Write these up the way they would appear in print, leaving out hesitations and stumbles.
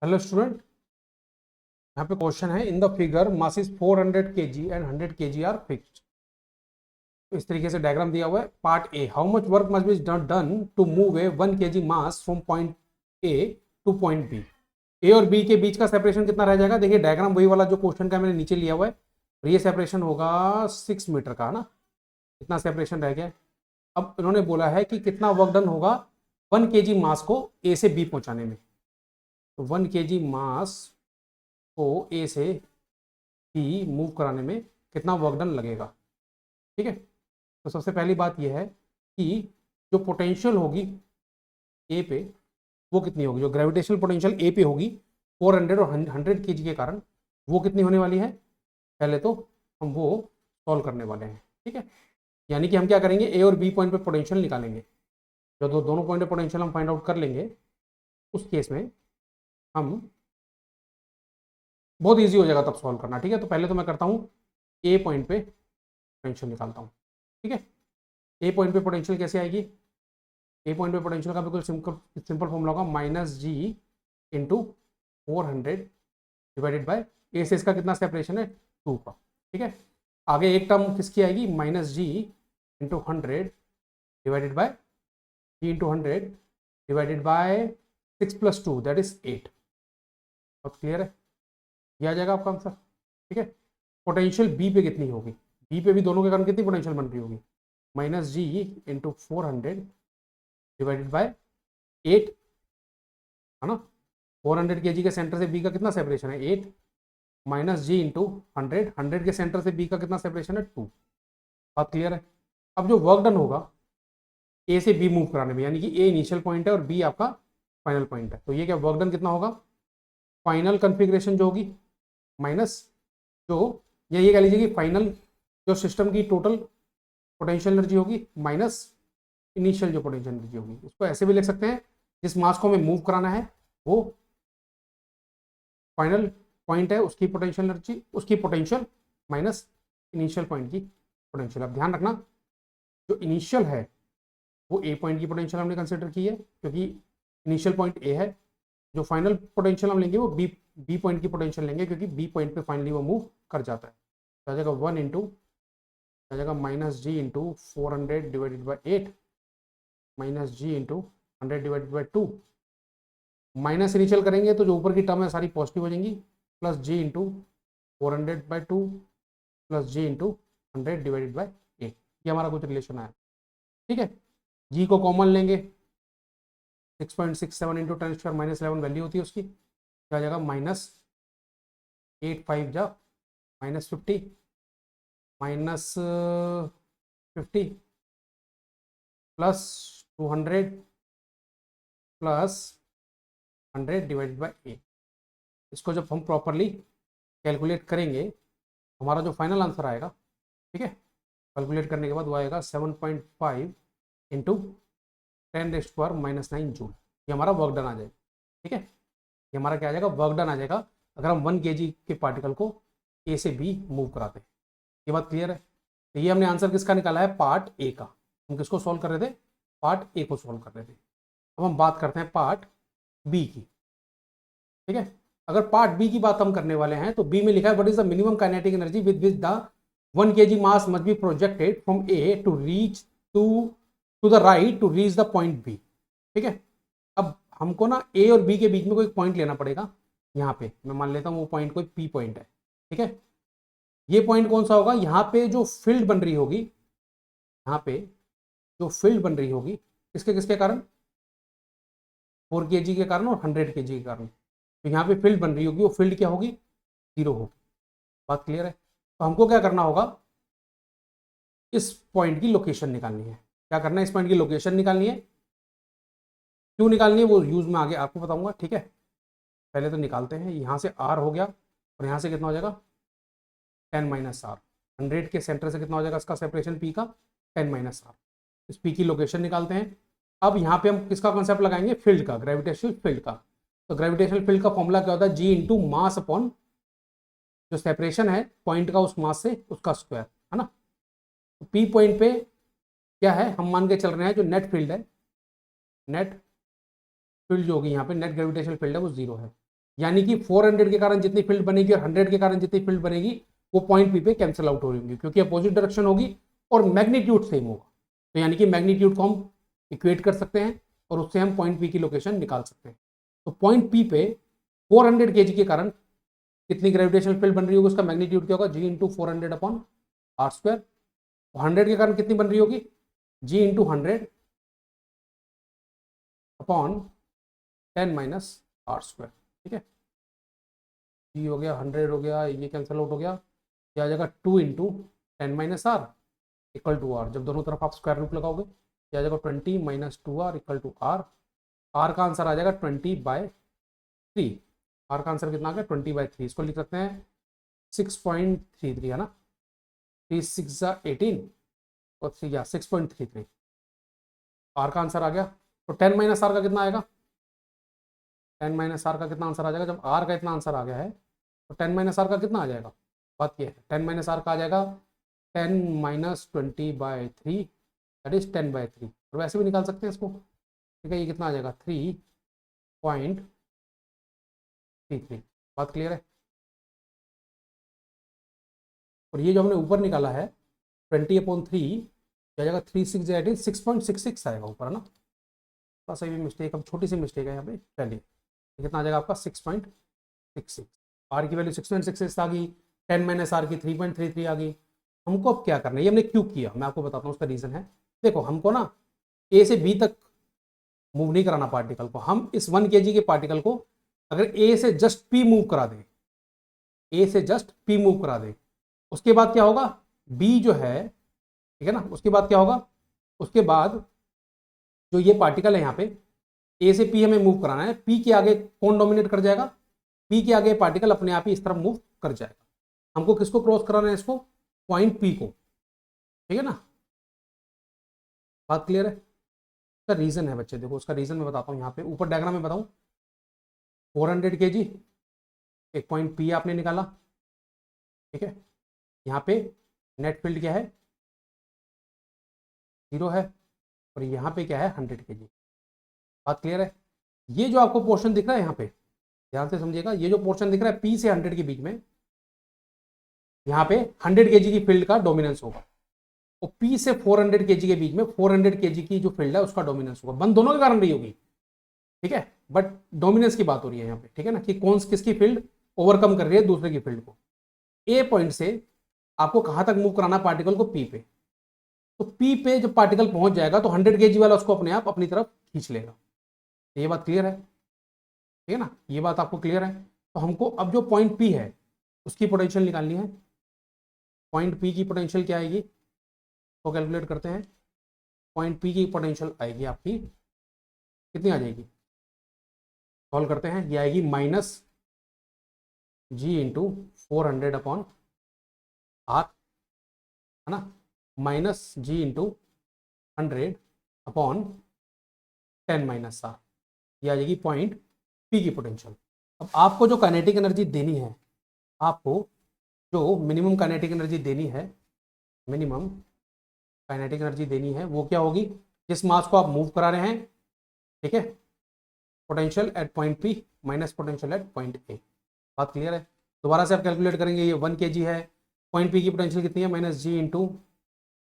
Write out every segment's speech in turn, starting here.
Hello student, यहाँ पे question है in the figure mass is 400 kg and 100 kg are fixed. तो इस तरीके से डायग्राम दिया हुआ है। Part A, how much work must be done to move a 1 kg mass from point A to point B. A और B के बीच का सेपरेशन कितना रह जाएगा? देखिए डायग्राम वही वाला जो क्वेश्चन का मैंने नीचे लिया हुआ है। और ये सेपरेशन होगा 6 मीटर का, है ना। इतना सेपरेशन रह गया। अब इन्होंने बोला है कि कितना वर्क डन होगा 1 kg मास को ए से बी पहुंचाने में। तो 1 kg मास को ए से बी मूव कराने में कितना वर्क डन लगेगा। ठीक है, तो सबसे पहली बात यह है कि जो पोटेंशियल होगी ए पे वो कितनी होगी, जो ग्रेविटेशनल पोटेंशियल ए पे होगी 400 और 100 kg के कारण, वो कितनी होने वाली है। पहले तो हम वो सॉल्व करने वाले हैं। ठीक है, यानी कि हम क्या करेंगे, ए और बी पॉइंट पे पोटेंशियल निकालेंगे। जब दोनों पॉइंट पे पोटेंशियल हम फाइंड आउट कर लेंगे उस केस में हम बहुत ईजी हो जाएगा तब सॉल्व करना। ठीक है, तो पहले तो मैं करता हूँ ए पॉइंट पे पोटेंशियल निकालता हूँ। ठीक है, ए पॉइंट पे पोटेंशियल कैसे आएगी? ए पॉइंट पे पोटेंशियल का बिल्कुल सिंपल फॉर्मूला होगा -g इंटू 400 डिवाइडेड बाय ए से इसका कितना सेपरेशन है 2 का। ठीक है, आगे एक टर्म किसकी आएगी -g into 100 divided bye g into 100 divided bye 6 + 2 that is 8। अब क्लियर है, ये आ जाएगा आपका आंसर। ठीक है, पोटेंशियल बी पे कितनी होगी? बी पे भी दोनों के कारण कितनी पोटेंशियल बन रही होगी? -g इंटू 400 डिवाइडेड बाय 8, है ना। 400 kg के सेंटर से बी का कितना सेपरेशन है 8, -g इंटू 100 के सेंटर से बी का कितना सेपरेशन है 2। बात क्लियर है। अब जो वर्क डन होगा ए से बी मूव कराने में, यानी कि ए इनिशियल पॉइंट है और बी आपका फाइनल पॉइंट है, तो ये क्या वर्क डन कितना होगा? फाइनल कन्फिग्रेशन जो होगी माइनस जो, या ये कह लीजिए कि फाइनल जो सिस्टम की टोटल पोटेंशियल एनर्जी होगी माइनस इनिशियल जो पोटेंशियल एनर्जी होगी। इसको ऐसे भी लिख सकते हैं, जिस मास को हमें मूव कराना है वो फाइनल पॉइंट है, उसकी पोटेंशियल एनर्जी, उसकी पोटेंशियल माइनस इनिशियल पॉइंट की पोटेंशियल। अब ध्यान रखना, जो इनिशियल है वो ए पॉइंट की पोटेंशियल हमने कंसिडर की है क्योंकि इनिशियल पॉइंट ए है। जो फाइनल पोटेंशियल हम लेंगे वो बी पॉइंट की पोटेंशियल लेंगे क्योंकि बी पॉइंट पे फाइनली वो मूव कर जाता है। तो आ जाएगा 1 इंटू आ जाएगा -g into 400 divided by 8 -g into 100 divided by 2। Minus initial करेंगे तो जो ऊपर की टर्म है सारी पॉजिटिव हो जाएंगी, plus g into 400/2 plus g into 100 divided by 8। ये हमारा कुछ रिलेशन आया। ठीक है, g को कॉमन लेंगे, 6.67 इंटू 10⁻11 वैल्यू होती है उसकी। क्या आ जाएगा -8 जा -50 -50 प्लस 200 प्लस 100 डिवाइडेड बाई 8। इसको जब हम प्रॉपरली कैलकुलेट करेंगे हमारा जो फाइनल आंसर आएगा, ठीक है, कैलकुलेट करने के बाद वो आएगा 7.5 इंटू 10⁻⁹ जूल। ये हमारा वर्क डन आ जाएगा। ठीक है, ये हमारा क्या आ जाएगा, वर्क डन आ जाएगा अगर हम 1 kg के पार्टिकल को ए से बी मूव कराते हैं। ये बात क्लियर है। तो ये हमने आंसर किसका निकाला है, पार्ट ए का। हम किसको सॉल्व कर रहे थे, पार्ट ए को सॉल्व कर रहे थे। अब हम बात करते हैं पार्ट बी की। ठीक है, अगर पार्ट बी की बात हम करने वाले हैं तो बी में लिखा है what is the minimum kinetic energy with which the 1 kg mass must be projected from A to reach to the right to reach the point B. ठीक है, अब हमको ना ए और बी के बीच में कोई पॉइंट लेना पड़ेगा। यहाँ पे मैं मान लेता हूँ वो पॉइंट कोई पी पॉइंट है। ठीक है, ये पॉइंट कौन सा होगा? यहाँ पे जो फील्ड बन रही होगी, यहाँ पे जो फील्ड बन रही होगी किसके किसके कारण, 4 kg के कारण और 100 kg के कारण। तो यहाँ पे फील्ड बन रही होगी, वो फील्ड क्या होगी, 0 होगी। बात क्लियर है। तो हमको क्या करना होगा, इस पॉइंट की लोकेशन निकालनी है। क्या करना है, इस पॉइंट की लोकेशन निकालनी है। क्यों निकालनी है वो यूज में आगे आपको बताऊंगा। ठीक है, पहले तो निकालते हैं। यहाँ से r हो गया और यहाँ से कितना हो जाएगा 10 - r। 100 के सेंटर से कितना हो जाएगा इसका सेपरेशन p का 10 - r। इस p की लोकेशन निकालते हैं। अब यहाँ पे हम किसका कॉन्सेप्ट लगाएंगे, फील्ड का, ग्रेविटेशनल फील्ड का। तो ग्रेविटेशनल फील्ड का फॉर्मूला क्या होता है, जी इंटू मास अपॉन जो सेपरेशन है पॉइंट का उस मास से उसका स्क्वायर, है ना। तो पी पॉइंट पे क्या है, हम मान के चल रहे हैं जो नेट फील्ड है, नेट फील्ड जो होगी यहाँ पे, नेट ग्रेविटेशनल फील्ड है वो 0 है। यानी कि 400 के कारण जितनी फील्ड बनेगी और 100 के कारण जितनी फील्ड बनेगी वो पॉइंट पी पे कैंसिल आउट हो रही होंगी, क्योंकि अपोजिट डायरेक्शन होगी और मैग्नीट्यूड सेम होगा। तो यानी कि मैग्नीट्यूड को हम इक्वेट कर सकते हैं और उससे हम पॉइंट पी की लोकेशन निकाल सकते हैं। तो पॉइंट पी पे 400 kg के कारण कितनी ग्रेविटेशनल फील्ड बन रही होगी, उसका मैग्नीट्यूड क्या होगा, g into 400 upon r square. 100 के कारण कितनी बन रही होगी, g into 100 upon 10 minus r square. ठीक है, जी हो गया, 100 हो गया, ये कैंसिल आउट हो गया, ये आ जाएगा 2 into 10 minus R equal to R. जब दोनों तरफ आप स्क्वायर रूट लगाओगे ये आ जाएगा 20 minus 2r equal to R. R का आंसर आ जाएगा 20/3। आर का आंसर कितना आ गया, 20/3। इसको लिख सकते हैं 6.33, है ना, 3 6 18 और 3 या 6.33 आर का आंसर आ गया। तो 10 माइनस आर का कितना आएगा, 10 माइनस आर का कितना आंसर आ जाएगा, जब आर का इतना आंसर आ गया है तो 10 माइनस आर का कितना आ जाएगा, बात ये है 10 माइनस आर का आ जाएगा 10 माइनस 20/3 दैट इज 10/3। और वैसे भी निकाल सकते हैं इसको, ठीक है, ये कितना आ जाएगा 3.33। बात क्लियर है। और ये जो हमने ऊपर निकाला है 20/3 आ जाएगा 3 6 18 6.66 आएगा ऊपर, है ना, थोड़ा सा भी मिस्टेक, अब छोटी सी मिस्टेक है यहाँ पे। चलिए कितना आ जाएगा आपका 6.66। आर की वैल्यू 6.66 आ गई, 10 माइनस आर की 3.33 आ गई। हमको अब क्या करना है, ये हमने क्यों किया मैं आपको बताता हूँ, उसका रीज़न है। देखो हमको ना ए से बी तक मूव नहीं कराना पार्टिकल को, हम इस 1 kg के पार्टिकल को अगर ए से जस्ट पी मूव करा दें, ए से जस्ट पी मूव करा दें, उसके बाद क्या होगा, बी जो है, ठीक है ना, उसके बाद क्या होगा, उसके बाद जो ये पार्टिकल है यहाँ पे ए से पी हमें मूव कराना है, पी के आगे कौन डोमिनेट कर जाएगा, पी के आगे पार्टिकल अपने आप ही इस तरफ मूव कर जाएगा। हमको किसको क्रॉस कराना है, इसको पॉइंट पी को, ठीक है ना, बात क्लियर है। उसका रीजन है बच्चे, देखो उसका रीजन मैं बताता हूँ, यहाँ पे ऊपर डायग्राम में बताऊँ, 400 kg एक पॉइंट पी आपने निकाला, ठीक है, यहाँ पे नेट फील्ड क्या है, 0 है, और यहाँ पे क्या है 100 kg। बात क्लियर है। ये जो आपको पोर्शन दिख रहा है यहाँ पे ध्यान से समझिएगा, ये जो पोर्शन दिख रहा है पी से 100 के बीच में, यहाँ पे 100 kg की फील्ड का डोमिनेंस होगा, और पी से 400 kg के बीच में 400 kg की जो फील्ड है उसका डोमिनेंस होगा। बंद दोनों के कारण रही होगी, ठीक है, बट डोमिनेंस की बात हो रही है यहाँ पे, ठीक है ना, कि कौन किसकी फील्ड ओवरकम कर रही है दूसरे की फील्ड को। ए पॉइंट से आपको कहाँ तक मूव कराना पार्टिकल को, पी पे। तो पी पे जब पार्टिकल पहुंच जाएगा तो 100 kg वाला उसको अपने आप अपनी तरफ खींच लेगा। ये बात क्लियर है, ठीक है ना, ये बात आपको क्लियर है। तो हमको अब जो पॉइंट पी है उसकी पोटेंशियल निकालनी है। पॉइंट पी की पोटेंशियल क्या आएगी, तो कैलकुलेट करते हैं। पॉइंट पी की पोटेंशियल आएगी आपकी कितनी आ जाएगी, सॉल्व करते हैं, ये आएगी minus G into 400 upon R, है ना, minus G into 100 upon 10 minus R, ये आ जाएगी पॉइंट पी की पोटेंशियल। अब आपको जो काइनेटिक एनर्जी देनी है, आपको जो मिनिमम काइनेटिक एनर्जी देनी है, मिनिमम काइनेटिक एनर्जी देनी है वो क्या होगी, जिस मास को आप मूव करा रहे हैं, ठीक है, potential at point P minus potential at point A. बात क्लियर है। दोबारा से आप कैलकुलेट करेंगे, ये 1 kg है, पॉइंट पी की पोटेंशियल कितनी है, minus G into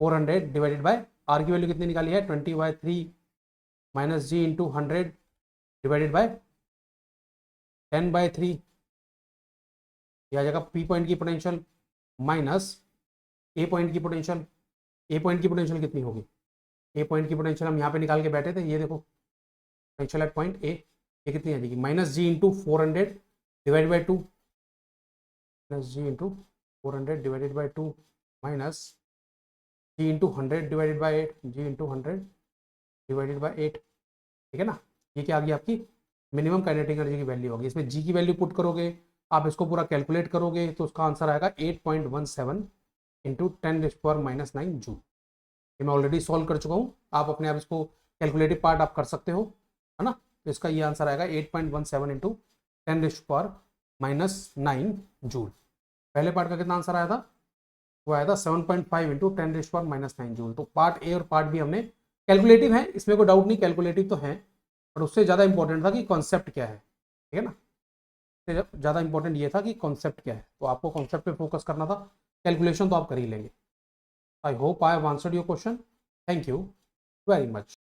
400 divided by R की वैल्यू कितनी निकाली है 20/3 minus G into 100 divided by 10/3, ये आ जाएगा पी पॉइंट की पोटेंशियल माइनस ए पॉइंट की पोटेंशियल। ए पॉइंट की पोटेंशियल कितनी होगी, ए पॉइंट की पोटेंशियल हम यहाँ पे निकाल के बैठे थे, ये देखो पोटेंशियल एट पॉइंट ए, ये कितनी आ जाएगी, minus G into 400 divide by 2, minus G into 400 divided by 2 minus G into 100 divided by 8, G into 100 divided by 8, ठीक है ना। ये क्या आ गई आपकी मिनिमम काइनेटिक एनर्जी की वैल्यू होगी। इसमें जी की वैल्यू पुट करोगे, आप इसको पूरा कैलकुलेट करोगे तो उसका आंसर आएगा 8.17 इंटू 10⁻⁹ जूल। ये मैं ऑलरेडी सॉल्व कर चुका हूँ, आप अपने आप इसको कैलकुलेटिव पार्ट आप कर सकते हो, है ना। तो इसका ये आंसर आएगा 8.17 इंटू 10⁻⁹ जूल। पहले पार्ट का कितना आंसर आया था, वो आया था 7.5 इंटू 10⁻⁹ जूल। तो पार्ट ए और पार्ट बी हमने कैलकुलेटिव है, इसमें कोई डाउट नहीं, कैलकुलेटिव तो है, पर उससे ज़्यादा इंपॉर्टेंट था कि कॉन्सेप्ट क्या है, ठीक है ना। उससे ज़्यादा इंपॉर्टेंट ये था कि कॉन्सेप्ट क्या है, तो आपको कॉन्सेप्ट पे फोकस करना था, कैलकुलेशन तो आप कर ही लेंगे। I hope I have answered your question. Thank you very much.